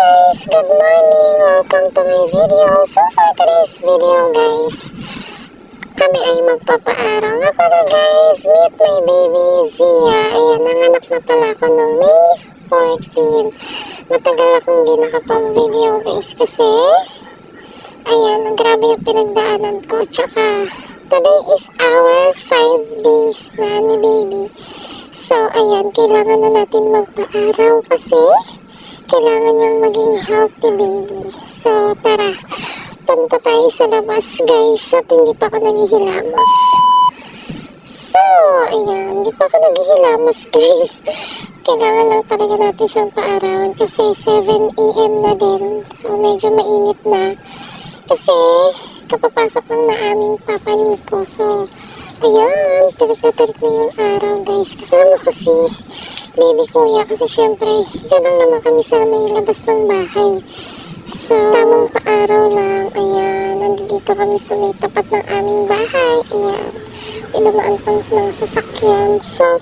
guys! Good morning! Welcome to my video. So for today's video guys, kami ay magpapaaraw nga pala guys. Meet my baby Zia. Ayan, nanganak na pala ako noong May 14. Matagal akong di nakapag-video guys kasi ayan, grabe yung pinagdaanan ko. Tsaka today is our 5 days na ni baby. So ayan, kailangan na natin magpaaraw kasi kailangan niyang maging healthy baby. So tara, punta tayo sa labas guys at hindi pa ako naghihilamos. So ayan, hindi pa ako naghihilamos guys. Kailangan lang talaga natin siyang paarawan kasi 7 AM na din. So medyo mainit na kasi kapapasok lang na aming Papa Nico. So ayan, tarik na yung araw guys. Kasama ko si baby kuya kasi syempre dyan lang naman kami sa may labas ng bahay. So tamang paaraw lang. Ayan, nandito kami sa may tapat ng aming bahay. Ayan, pinamaan pang mga sasakyan. So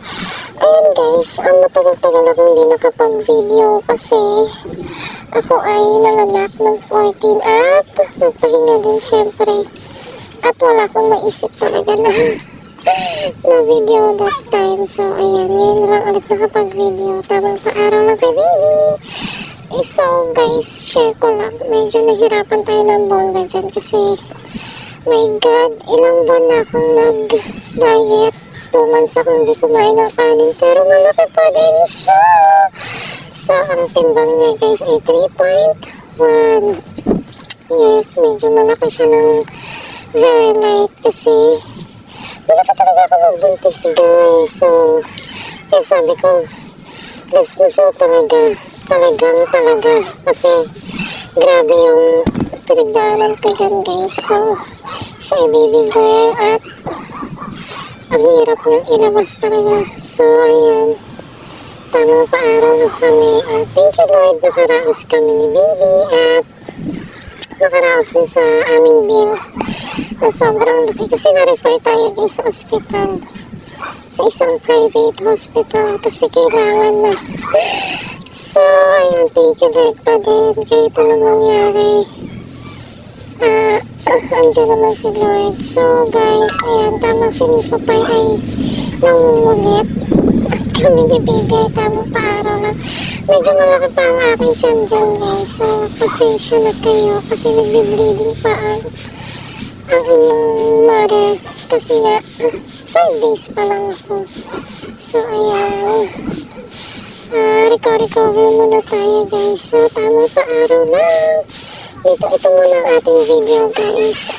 ayan guys, ang matagal-tagal akong hindi nakapag-video kasi ako ay nanganak ng 14 at nagpahinga din syempre. At wala akong maisip talaga na video that time. So ayan, ngayon lang ulit nakapag-video. Tamang paaraw lang kay baby. So guys, share ko lang. Medyo nahirapan tayo ng bongga dyan kasi my God, ilang buwan na akong nag-diet. 2 months akong hindi kumain ng kanin pero malaki pa din siya. So ang timbang niya guys ay 3.1. Yes, medyo malaki siya ng very light kasi malaki talaga ako magbuntis guys. So kaya sabi ko less na siya talaga kasi grabe yung pinagdaanan ko dyan guys. So siya ay baby girl at ang hirap niyang ilabas talaga. So ayan, tamang paaraw na kami at thank you Lord, nakaraos kami ni baby at nakaraos din sa aming bill na sobrang laki kasi na-refer tayo guys sa hospital, sa isang private hospital kasi kailangan na. So ayan, thank you Lord pa din kahit anong mangyari. Andiyan naman si Lord. So guys, ayan, tamang si Nico pa ay nangungulit at kami ni baby ay tamang paaraw lang. Medyo malaki pa ang aking tiyan dyan guys. So pasensya na kayo kasi nagbe-bleeding pa ang inyong mother kasi nga 5 days pa lang ako. So ayan, recover muna tayo guys. So tamang paaraw lang. Ito muna ang ating video guys.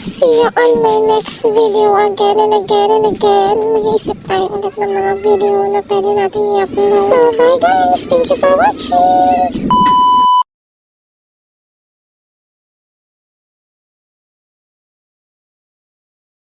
See you on my next video again and again and again. Mag-iisip tayo ulit ng mga video na pwede natin i-upload. So bye guys, thank you for watching.